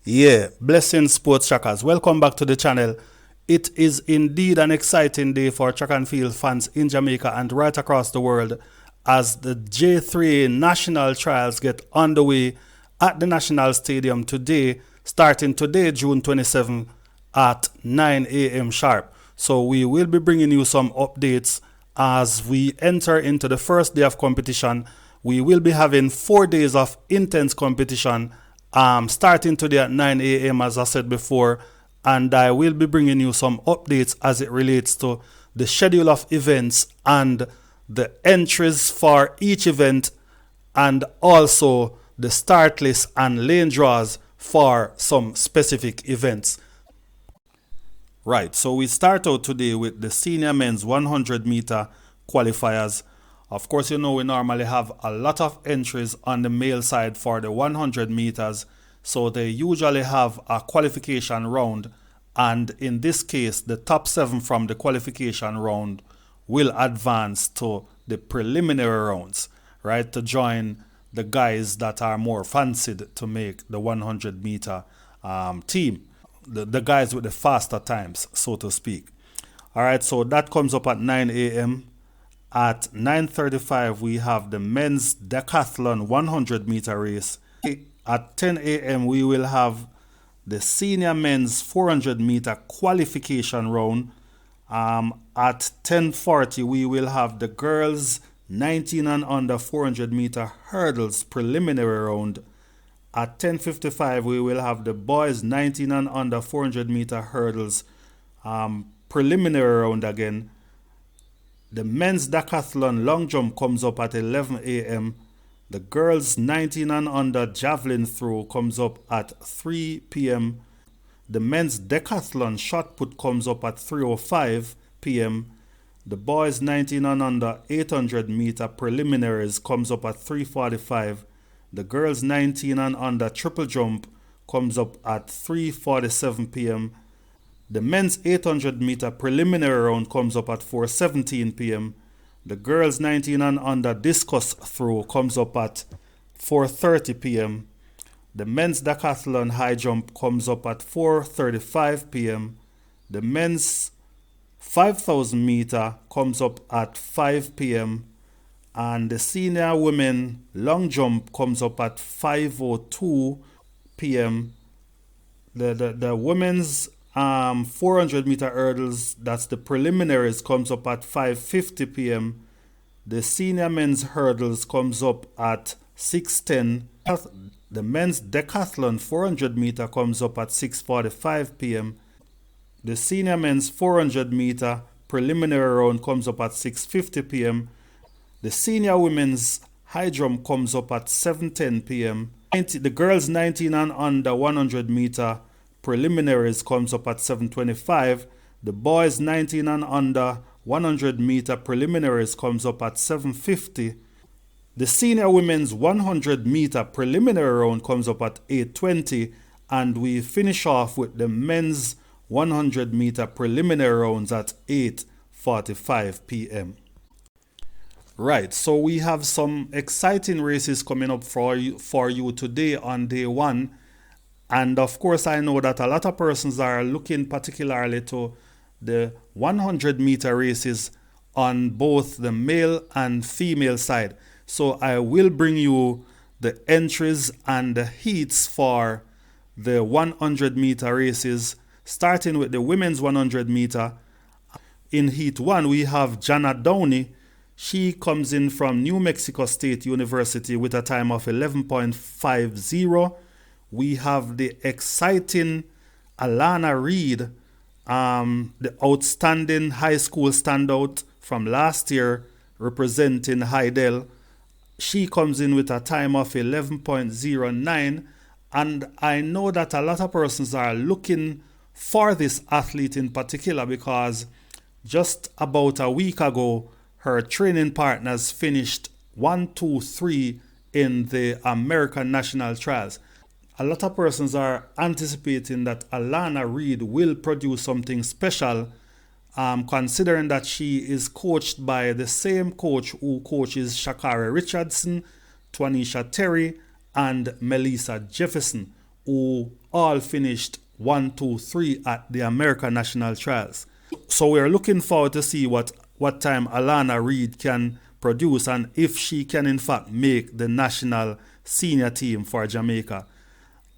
Yeah, blessings sports trackers. Welcome back to the channel. It is indeed an exciting day for track and field fans in Jamaica and right across the world as the J3 national trials get underway at the National Stadium today, starting today, June 27 at 9 a.m. sharp. So we will be bringing you some updates as we enter into the first day of competition. We will be having 4 days of intense competition starting today at 9 a.m. as I said before, and I will be bringing you some updates as it relates to the schedule of events and the entries for each event, and also the start list and lane draws for some specific events. Right, so we start out today with the senior men's 100 meter qualifiers. Of course, you know we normally have a lot of entries on the male side for the 100 meters, so they usually have a qualification round, and in this case, the top 7 from the qualification round will advance to the preliminary rounds, right, to join the guys that are more fancied to make the 100 meter team, the guys with the faster times, so to speak. All right, so that comes up at 9 a.m. At 9:35, we have the men's decathlon 100 meter race. At 10 a.m., we will have the senior men's 400 meter qualification round. At 10:40, we will have the girls 19 and under 400 meter hurdles preliminary round. At 10:55, we will have the boys 19 and under 400 meter hurdles preliminary round again. The men's decathlon long jump comes up at 11 a.m. The girls 19 and under javelin throw comes up at 3 p.m. The men's decathlon shot put comes up at 3:05 p.m. The boys 19 and under 800 meter preliminaries comes up at 3:45. The girls 19 and under triple jump comes up at 3:47 p.m. The men's 800 meter preliminary round comes up at 4:17 p.m. The girls 19 and under discus throw comes up at 4:30 p.m. The men's decathlon high jump comes up at 4:35 p.m. The men's 5,000 meter comes up at 5 p.m. And the senior women long jump comes up at 5:02 p.m. The women's 400 meter hurdles, that's the preliminaries, comes up at 5:50 p.m. The senior men's hurdles comes up at 6:10. The men's decathlon 400 meter comes up at 6:45 p.m. The senior men's 400 meter preliminary round comes up at 6:50 p.m. The senior women's high jump comes up at 7:10 p.m. The girls 19 and under 100 meter preliminaries comes up at 7:25. The boys 19 and under 100 meter preliminaries comes up at 7:50. The senior women's 100 meter preliminary round comes up at 8:20, and we finish off with the men's 100 meter preliminary rounds at 8:45 p.m. Right, so we have some exciting races coming up for you today on day 1. And of course, I know that a lot of persons are looking particularly to the 100 meter races on both the male and female side. So I will bring you the entries and the heats for the 100 meter races, starting with the women's 100 meter. In heat 1, we have Jaaa Downey. She comes in from New Mexico State University with a time of 11.50. We have the exciting Alana Reed, the outstanding high school standout from last year representing Hydel. She comes in with a time of 11.09, and I know that a lot of persons are looking for this athlete in particular because just about a week ago, her training partners finished 1, 2, 3 in the American National trials. A lot of persons are anticipating that Alana Reed will produce something special, considering that she is coached by the same coach who coaches Shakari Richardson, Twanisha Terry, and Melissa Jefferson, who all finished 1, 2, 3 at the American National Trials. So we're looking forward to see what time Alana Reid can produce and if she can in fact make the national senior team for Jamaica.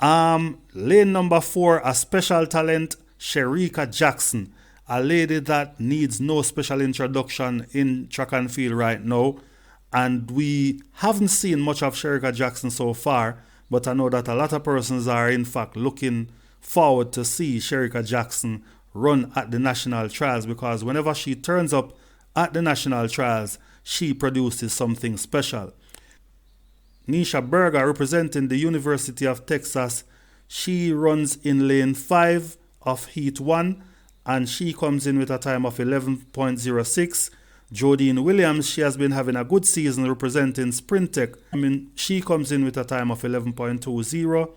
Lane number 4, a special talent, Sherika Jackson, a lady that needs no special introduction in track and field right now. And we haven't seen much of Sherika Jackson so far, but I know that a lot of persons are in fact looking forward to see Sherika Jackson run at the national trials, because whenever she turns up at the national trials, she produces something special. Nisha Berger, representing the University of Texas, she runs in lane 5 of heat 1 and she comes in with a time of 11.06. Jodine Williams, she has been having a good season representing Sprintech. She comes in with a time of 11.20.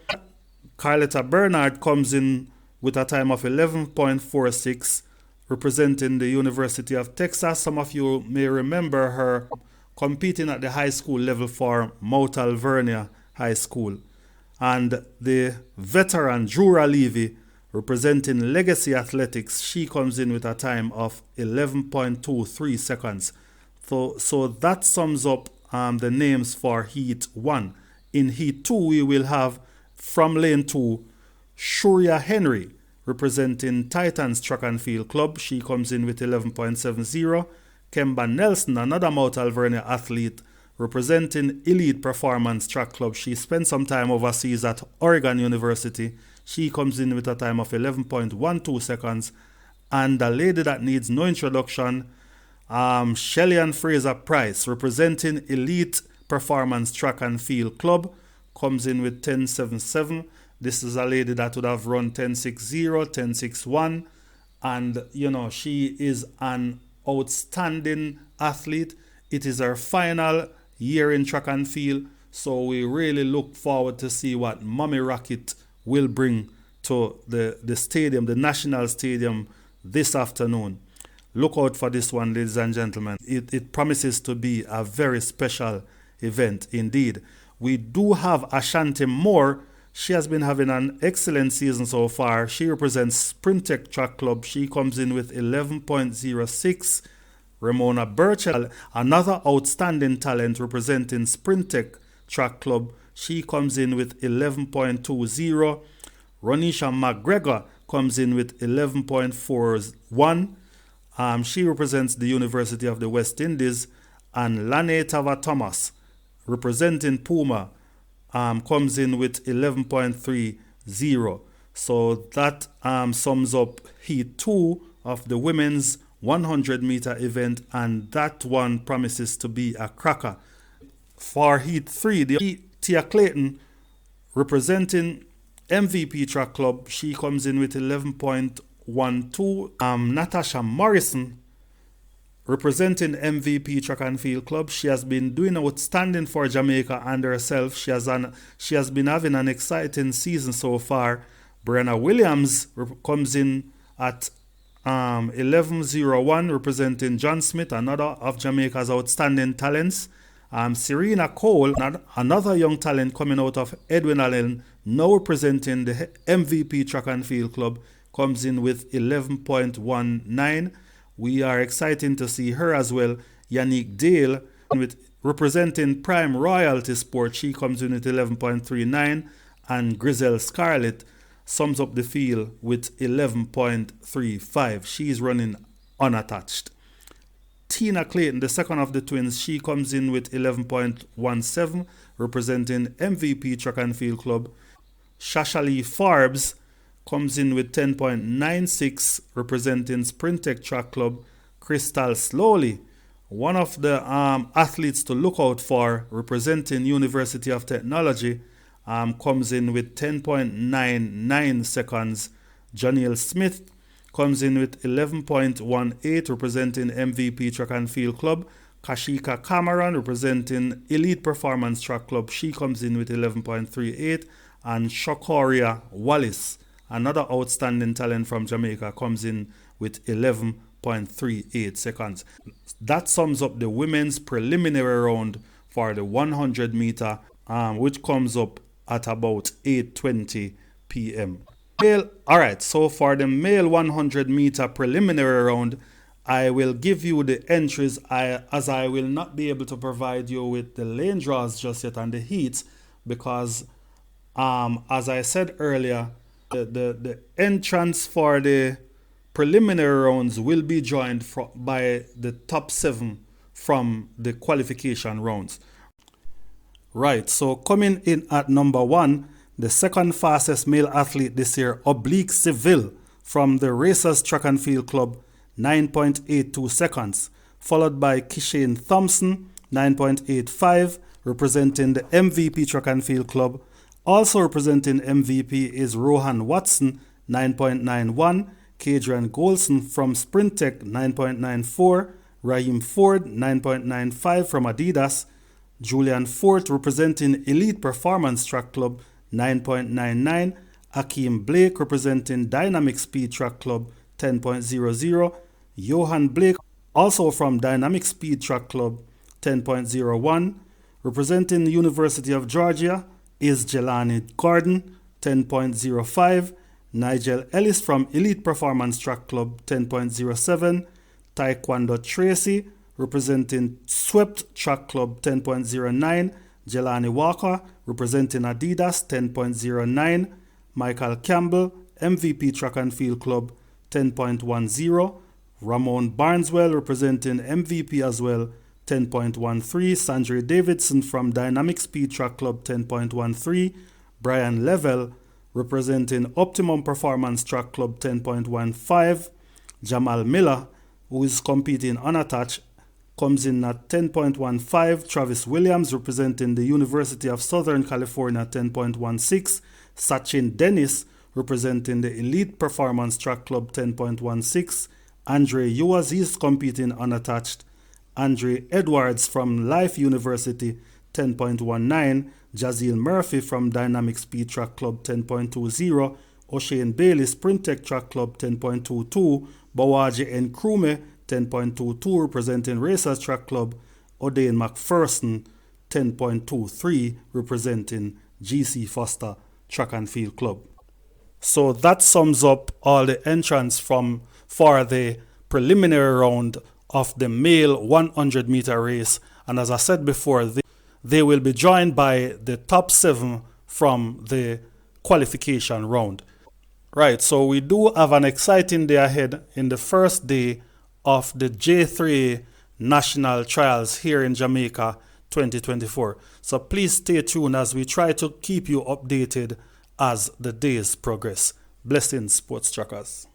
Carletta Bernard comes in with a time of 11.46, representing the University of Texas. Some of you may remember her competing at the high school level for Mount Alvernia High School. And the veteran Jura Levy, representing Legacy Athletics, she comes in with a time of 11.23 seconds. So that sums up the names for Heat 1. In Heat 2, we will have from lane 2, Shuria Henry, representing Titans Track and Field Club. She comes in with 11.70. Kemba Nelson, another Mount Alvernia athlete, representing Elite Performance Track Club. She spent some time overseas at Oregon University. She comes in with a time of 11.12 seconds. And a lady that needs no introduction, Shelly-Ann Fraser Price, representing Elite Performance Track and Field Club, comes in with 10.77. This is a lady that would have run 10.60, 10.61, and she is an outstanding athlete. It is her final year in track and field, so we really look forward to see what Mommy Rocket will bring to the stadium, the National Stadium, this afternoon. Look out for this one, ladies and gentlemen. It promises to be a very special event indeed. We do have Ashanti Moore. She has been having an excellent season so far. She represents Sprintech Track Club. She comes in with 11.06. Ramona Burchell, another outstanding talent representing Sprintech Track Club. She comes in with 11.20. Ronisha McGregor comes in with 11.41. She represents the University of the West Indies. And Lane Tava Thomas, representing Puma, comes in with 11.30. So that sums up Heat 2 of the women's 100-meter event, and that one promises to be a cracker. For Heat 3, Tia Clayton, representing MVP Track Club, she comes in with 11.12. Natasha Morrison, representing MVP Track and Field Club, she has been doing outstanding for Jamaica and herself. She has been having an exciting season so far. Brenna Williams comes in at 11.01, representing John Smith, another of Jamaica's outstanding talents. Serena Cole, another young talent coming out of Edwin Allen, now representing the MVP Track and Field Club, comes in with 11.19. We are excited to see her as well. Yannick Dale, representing Prime Royalty Sport, she comes in with 11.39. And Grizel Scarlett sums up the field with 11.35. She is running unattached. Tina Clayton, the second of the twins, she comes in with 11.17, representing MVP Track and Field Club. Shashali Forbes comes in with 10.96, representing Sprintech Track Club. Crystal Slowly, one of the athletes to look out for, representing University of Technology, comes in with 10.99 seconds. Janiel Smith comes in with 11.18, representing MVP Track and Field Club. Kashika Cameron, representing Elite Performance Track Club, she comes in with 11.38. And Shokoria Wallace, another outstanding talent from Jamaica, comes in with 11.38 seconds. That sums up the women's preliminary round for the 100 meter, which comes up at about 8:20 p.m. Alright, so for the male 100-meter preliminary round, I will give you the entries as I will not be able to provide you with the lane draws just yet and the heats because as I said earlier, the entrance for the preliminary rounds will be joined by the top 7 from the qualification rounds. Right, so coming in at number 1, the second fastest male athlete this year, Oblique Seville from the Racers Track and Field Club, 9.82 seconds, followed by Kishane Thompson, 9.85, representing the MVP Track and Field Club. Also representing MVP is Rohan Watson, 9.91, Kadrian Golson from Sprintech, 9.94, Raheem Ford, 9.95 from Adidas, Julian Fort representing Elite Performance Track Club, 9.99, Akeem Blake representing Dynamic Speed Track Club, 10.00, Johan Blake also from Dynamic Speed Track Club, 10.01, representing the University of Georgia is Jelani Gordon, 10.05, Nigel Ellis from Elite Performance Track Club, 10.07, Taekwondo Tracy representing Swept Track Club, 10.09, Jelani Walker representing Adidas, 10.09, Michael Campbell, MVP Track and Field Club, 10.10, Ramon Barneswell representing MVP as well, 10.13, Sanjay Davidson from Dynamic Speed Track Club, 10.13, Brian Level representing Optimum Performance Track Club, 10.15, Jamal Miller, who is competing unattached, comes in at 10.15, Travis Williams representing the University of Southern California, 10.16, Sachin Dennis representing the Elite Performance Track Club, 10.16, Andre Yuas is competing unattached, Andre Edwards from Life University, 10.19, Jazeel Murphy from Dynamic Speed Track Club, 10.20, O'Shane Bailey Sprintech Track Club, 10.22, Bawaji Nkrumah, 10.22, representing Racers Track Club, O'Dane McPherson, 10.23, representing GC Foster Track and Field Club. So that sums up all the entrants for the preliminary round of the male 100-meter race. And as I said before, they will be joined by the top 7 from the qualification round. Right, so we do have an exciting day ahead in the first day of the J3 National Trials here in Jamaica 2024. So please stay tuned as we try to keep you updated as the days progress. Blessings, sports trackers.